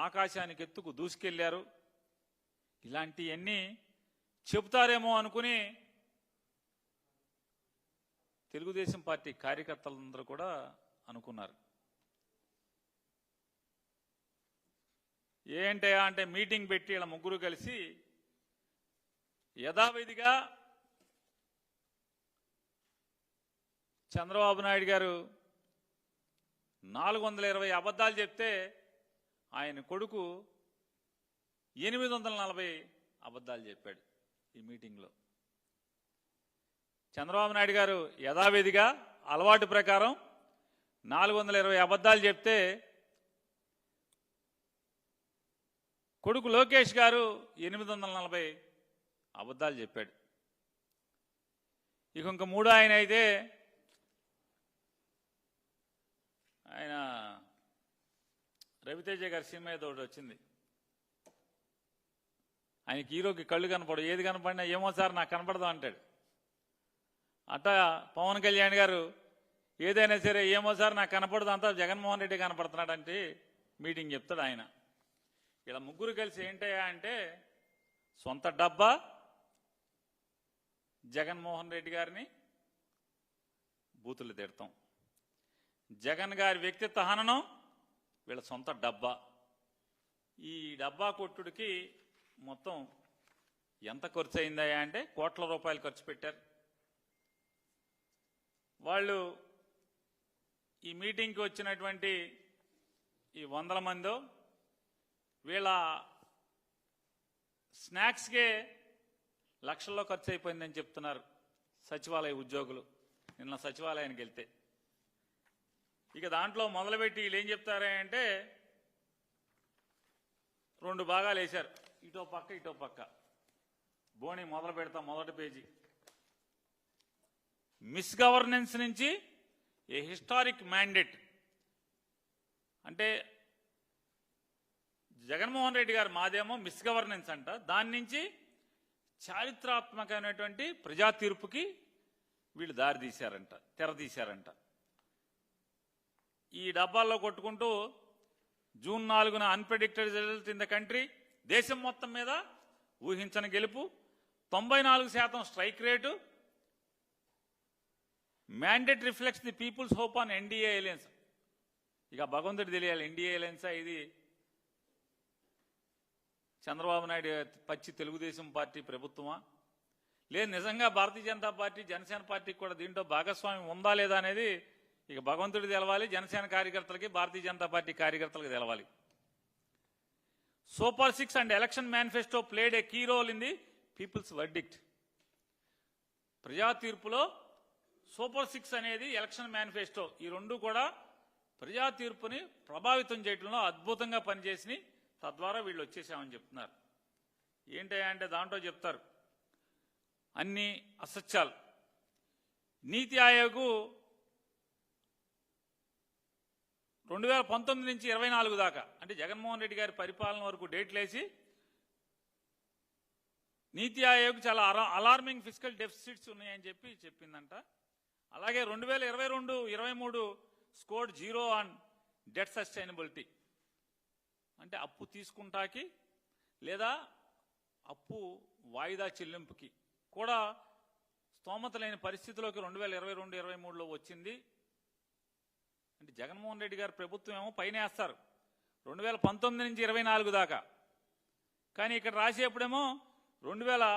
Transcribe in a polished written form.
ఆకాశానికి ఎత్తుకు దూసుకెళ్లారు. ఇలాంటివన్నీ చెబుతారేమో అనుకుని తెలుగుదేశం పార్టీ కార్యకర్తలందరూ కూడా అనుకున్నారు. ఏంటయా అంటే మీటింగ్ పెట్టి ఇలా ముగ్గురు కలిసి యథావిధిగా చంద్రబాబు నాయుడు గారు 420 అబద్ధాలు చెప్తే ఆయన కొడుకు 840 అబద్ధాలు చెప్పాడు ఈ మీటింగ్లో. చంద్రబాబు నాయుడు గారు యథావిధిగా అలవాటు ప్రకారం 420 అబద్ధాలు చెప్తే కొడుకు లోకేష్ గారు 840 అబద్ధాలు చెప్పాడు. ఇంక మూడో ఆయన అయితే ఆయన రవితేజ గారి సినిమా ఏదో ఒకటి వచ్చింది. ఆయనకి హీరోకి కళ్ళు కనపడు, ఏది కనపడినా ఏమో సార్ నాకు కనపడదు అంటాడు. అట్టా పవన్ కళ్యాణ్ గారు ఏదైనా సరే ఏమో సార్ నాకు కనపడదు, అంతా జగన్మోహన్ రెడ్డి కనపడుతున్నాడంటే మీటింగ్ చెప్తాడు ఆయన. ఇలా ముగ్గురు కలిసి ఏంటయ్యా అంటే సొంత డబ్బా జగన్మోహన్ రెడ్డి గారిని బూతులు తిడతాం, జగన్ గారి వ్యక్తిత్వ హననం వీళ్ళ సొంత డబ్బా. ఈ డబ్బా కొట్టుడికి మొత్తం ఎంత ఖర్చు అయిందయ్యా అంటే కోట్ల రూపాయలు ఖర్చు పెట్టారు. వాళ్ళు ఈ మీటింగ్కి వచ్చినటువంటి ఈ 100 మందో వీళ్ళ స్నాక్స్కే లక్షల్లో ఖర్చు అయిపోయిందని చెప్తున్నారు సచివాలయ ఉద్యోగులు. నిన్న సచివాలయానికి వెళ్తే ఇక దాంట్లో మొదలుపెట్టి వీళ్ళు ఏం చెప్తారా అంటే 2 భాగాలు వేశారు, ఇటో పక్క ఇటో పక్క. బోణి మొదలు పెడతాం. మొదటి పేజీ మిస్ గవర్నెన్స్ నుంచి ఏ హిస్టారిక్ మ్యాండేట్ అంటే జగన్మోహన్ రెడ్డి గారు మాదేమో మిస్ గవర్నెన్స్ అంట, దాని నుంచి చారిత్రాత్మకమైనటువంటి ప్రజా తీర్పుకి వీళ్ళు దారి తీశారంట, తెరదీశారంట. ఈ డబ్బాల్లో కొట్టుకుంటూ జూన్ 4న unpredicted result in the country, దేశం మొత్తం మీద ఊహించని గెలుపు, 94% strike rate, mandate reflects the people's hope on NDA alliance. ఇక భగవంతుడు తెలియాలి ఎన్డీఏ అలయన్సా ఇది చంద్రబాబు నాయుడు పచ్చి తెలుగుదేశం పార్టీ ప్రభుత్వమా, లేదు నిజంగా భారతీయ జనతా పార్టీ జనసేన పార్టీకి కూడా దీంట్లో భాగస్వామ్యం ఉందా లేదా అనేది ఇక భగవంతుడు తెలవాలి, జనసేన కార్యకర్తలకి భారతీయ జనతా పార్టీ కార్యకర్తలకు తెలవాలి. Super 6 and election manifesto played a key role in the people's verdict. ప్రజా తీర్పులో సూపర్ 6 అనేది ఎలక్షన్ మేనిఫెస్టో ఈ రెండు కూడా ప్రజా తీర్పుని ప్రభావితం చేయడంలో అద్భుతంగా పనిచేసి తద్వారా వీళ్ళు వచ్చేసామని చెప్తున్నారు. ఏంటయ్యా అంటే దాంట్లో చెప్తారు అన్ని అసత్యాలు. నీతి ఆయోగ్ 2019 నుంచి 24 దాకా అంటే జగన్మోహన్ రెడ్డి గారి పరిపాలన వరకు డేట్లేసి నీతి ఆయోగ్ చాలా అలార్మింగ్ ఫిజికల్ డెఫిసిట్స్ ఉన్నాయని చెప్పిందంట. అలాగే 2022-23 స్కోర్డ్ 0 ఆన్ డెట్ సస్టైనబిలిటీ అంటే అప్పు తీసుకుంటాకి లేదా అప్పు వాయిదా చెల్లింపుకి కూడా స్తోమత లేని పరిస్థితిలోకి 2022-23లో వచ్చింది. అంటే జగన్మోహన్ రెడ్డి గారి ప్రభుత్వం ఏమో పైన వేస్తారు 2019 నుంచి 24 దాకా, కానీ ఇక్కడ రాసేప్పుడేమో 2000